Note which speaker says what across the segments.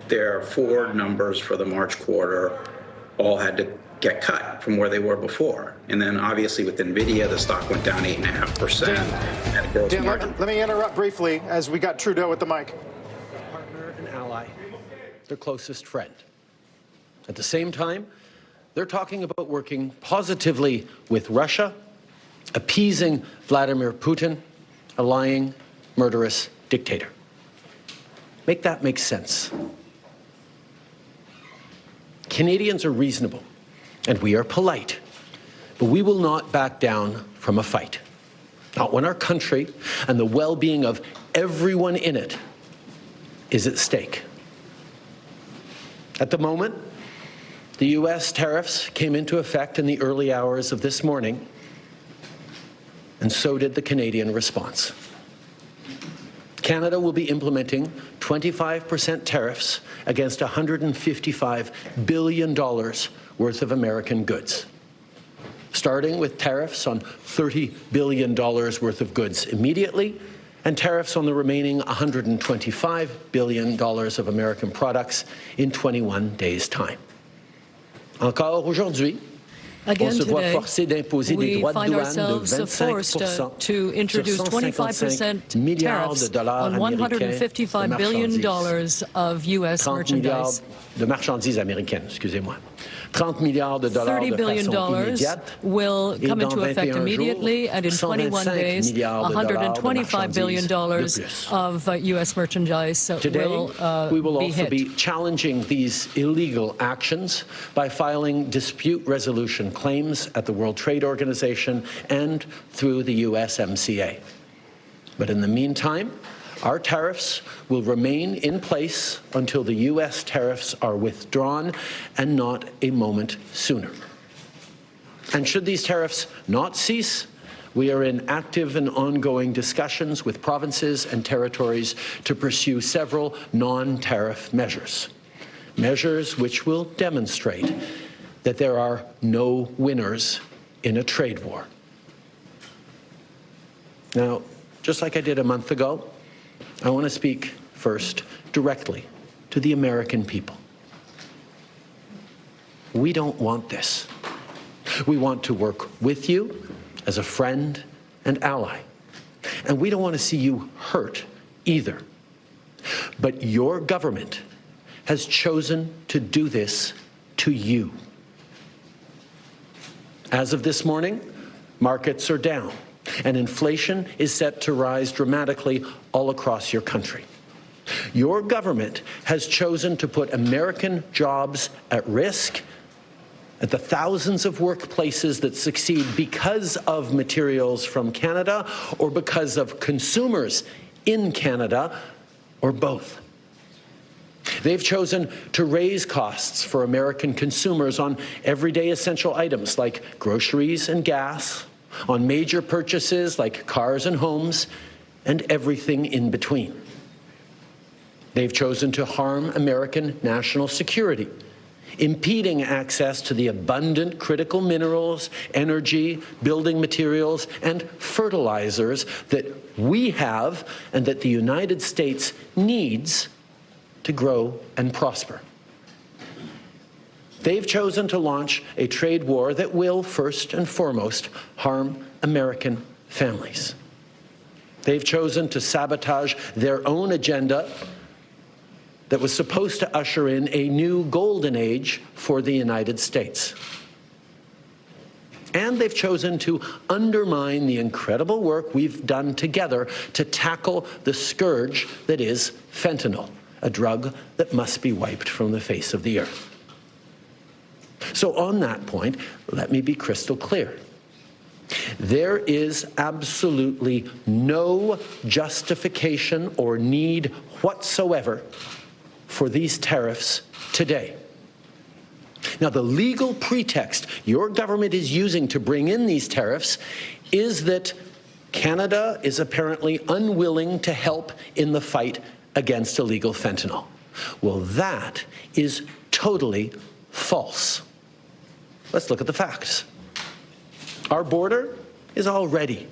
Speaker 1: their forward numbers for the March quarter all had to get cut from where they were before. And then obviously with NVIDIA, the stock went down 8.5%.
Speaker 2: Dan, let me interrupt briefly as we got Trudeau at the mic.
Speaker 3: Partner and ally, their closest friend. At the same time, they're talking about working positively with Russia, appeasing Vladimir Putin, a lying, murderous dictator. Make that make sense. Canadians are reasonable, and we are polite, but we will not back down from a fight. Not when our country and the well-being of everyone in it is at stake. At the moment, the U.S. tariffs came into effect in the early hours of this morning, and so did the Canadian response. Canada will be implementing 25% tariffs against $155 billion worth of American goods, starting with tariffs on $30 billion worth of goods immediately, and tariffs on the remaining $125 billion of American products in 21 days' time. Encore aujourd'hui,
Speaker 4: Again today, we find ourselves forced to introduce 25% tariffs on $155 billion of U.S. merchandise.
Speaker 3: De marchandises américaines, excusez-moi. $30
Speaker 4: billion will come into effect immediately, and in 21 days, $125 billion of U.S. merchandise will
Speaker 3: we will
Speaker 4: be
Speaker 3: also
Speaker 4: hit.
Speaker 3: be challenging these illegal actions by filing dispute resolution claims at the World Trade Organization and through the USMCA. But in the meantime, our tariffs will remain in place until the U.S. tariffs are withdrawn, and not a moment sooner. And should these tariffs not cease, we are in active and ongoing discussions with provinces and territories to pursue several non-tariff measures, measures which will demonstrate that there are no winners in a trade war. Now, just like I did a month ago, I want to speak first directly to the American people. We don't want this. We want to work with you as a friend and ally. And we don't want to see you hurt either. But your government has chosen to do this to you. As of this morning, markets are down, and inflation is set to rise dramatically all across your country. Your government has chosen to put American jobs at risk, at the thousands of workplaces that succeed because of materials from Canada or because of consumers in Canada, or both. They've chosen to raise costs for American consumers on everyday essential items like groceries and gas, on major purchases like cars and homes, and everything in between. They've chosen to harm American national security, impeding access to the abundant critical minerals, energy, building materials, and fertilizers that we have and that the United States needs to grow and prosper. They've chosen to launch a trade war that will, first and foremost, harm American families. They've chosen to sabotage their own agenda that was supposed to usher in a new golden age for the United States. And they've chosen to undermine the incredible work we've done together to tackle the scourge that is fentanyl, a drug that must be wiped from the face of the earth. So on that point, let me be crystal clear. There is absolutely no justification or need whatsoever for these tariffs today. Now, the legal pretext your government is using to bring in these tariffs is that Canada is apparently unwilling to help in the fight against illegal fentanyl. Well, that is totally false. Let's look at the facts. Our border is already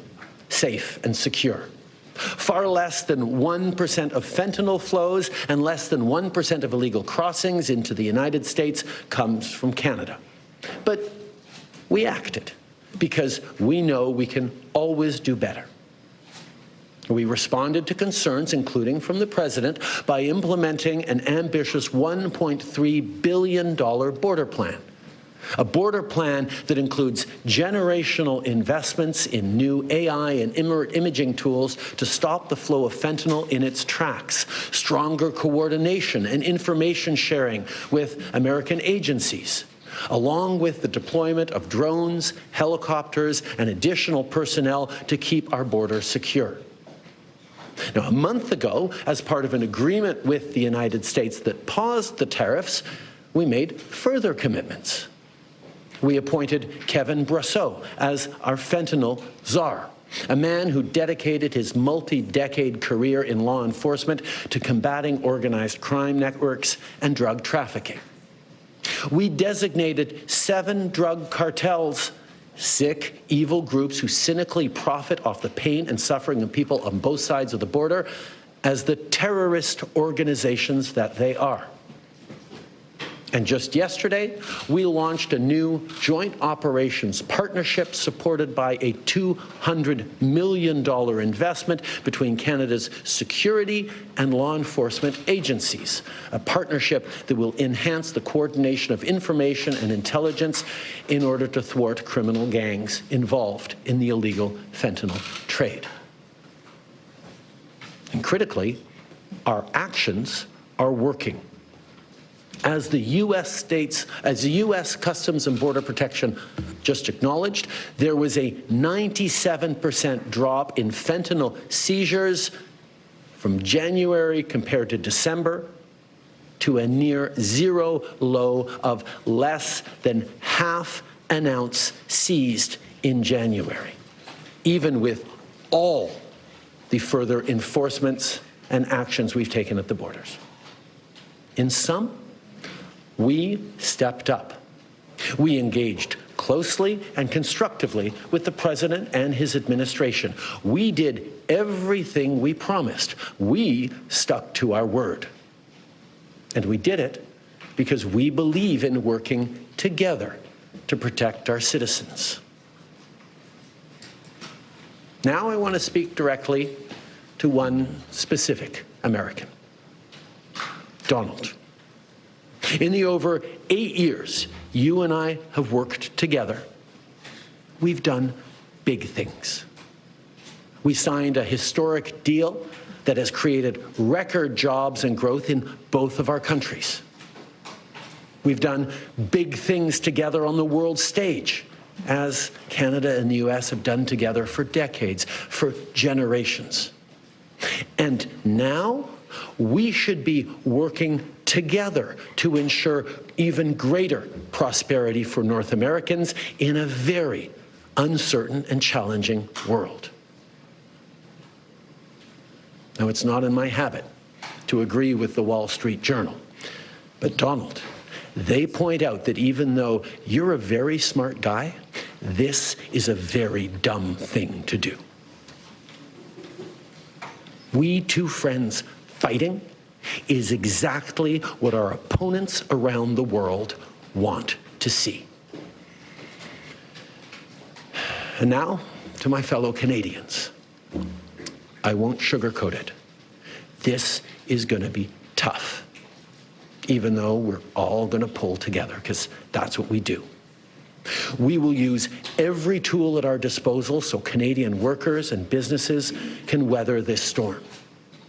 Speaker 3: safe and secure. Far less than 1% of fentanyl flows and less than 1% of illegal crossings into the United States comes from Canada. But we acted because we know we can always do better. We responded to concerns, including from the President, by implementing an ambitious $1.3 billion border plan. A border plan that includes generational investments in new AI and imaging tools to stop the flow of fentanyl in its tracks, stronger coordination and information sharing with American agencies, along with the deployment of drones, helicopters, and additional personnel to keep our border secure. Now, a month ago, as part of an agreement with the United States that paused the tariffs, we made further commitments. We appointed Kevin Brasseau as our fentanyl czar, a man who dedicated his multi-decade career in law enforcement to combating organized crime networks and drug trafficking. We designated 7 drug cartels, sick, evil groups who cynically profit off the pain and suffering of people on both sides of the border, as the terrorist organizations that they are. And just yesterday, we launched a new joint operations partnership supported by a $200 million investment between Canada's security and law enforcement agencies, a partnership that will enhance the coordination of information and intelligence in order to thwart criminal gangs involved in the illegal fentanyl trade. And critically, our actions are working. As the U.S. Customs and Border Protection just acknowledged, there was a 97% drop in fentanyl seizures from January compared to December, to a near zero low of less than half an ounce seized in January, even with all the further enforcements and actions we've taken at the borders. In sum, we stepped up. We engaged closely and constructively with the President and his administration. We did everything we promised. We stuck to our word. And we did it because we believe in working together to protect our citizens. Now I want to speak directly to one specific American, Donald. In the over 8 years you and I have worked together, we've done big things. We signed a historic deal that has created record jobs and growth in both of our countries. We've done big things together on the world stage, as Canada and the U.S. have done together for decades, for generations. And now we should be working together to ensure even greater prosperity for North Americans in a very uncertain and challenging world. Now, it's not in my habit to agree with the Wall Street Journal, but Donald, they point out that even though you're a very smart guy, this is a very dumb thing to do. We two friends fighting is exactly what our opponents around the world want to see. And now, to my fellow Canadians, I won't sugarcoat it. This is going to be tough, even though we're all going to pull together, because that's what we do. We will use every tool at our disposal so Canadian workers and businesses can weather this storm.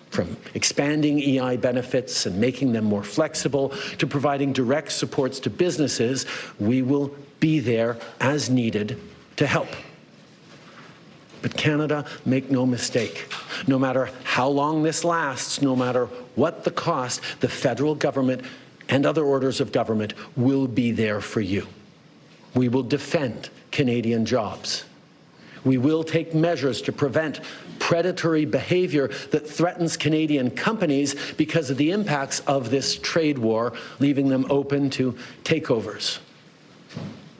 Speaker 3: From expanding EI benefits and making them more flexible to providing direct supports to businesses, we will be there as needed to help. But Canada, make no mistake, no matter how long this lasts, no matter what the cost, the federal government and other orders of government will be there for you. We will defend Canadian jobs. We will take measures to prevent predatory behavior that threatens Canadian companies because of the impacts of this trade war, leaving them open to takeovers.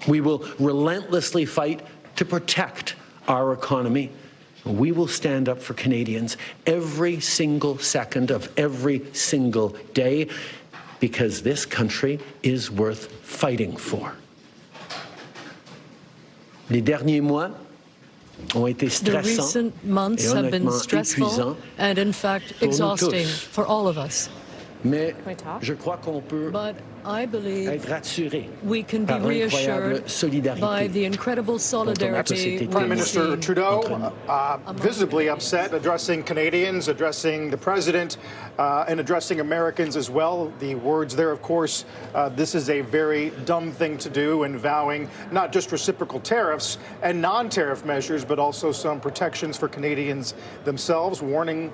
Speaker 3: We will relentlessly fight to protect our economy We will stand up for Canadians every single second of every single day because this country is worth fighting for. Les derniers mois ont été
Speaker 4: The
Speaker 3: stressants
Speaker 4: recent months
Speaker 3: et
Speaker 4: have been
Speaker 3: honnêtement
Speaker 4: stressful
Speaker 3: épuisants
Speaker 4: and, in fact,
Speaker 3: pour nous
Speaker 4: exhausting
Speaker 3: tous.
Speaker 4: for all of us.
Speaker 3: Mais je crois qu'on peut
Speaker 4: But I believe
Speaker 3: être rassuré
Speaker 4: we can be
Speaker 3: par l'incroyable
Speaker 4: reassured by
Speaker 3: solidarité
Speaker 4: the incredible solidarity
Speaker 2: Prime
Speaker 4: we've
Speaker 2: Minister
Speaker 4: seen.
Speaker 2: Trudeau visibly upset, addressing Canadians, addressing the president, and addressing Americans as well. The words there, of course, this is a very dumb thing to do, and vowing not just reciprocal tariffs and non-tariff measures, but also some protections for Canadians themselves, warning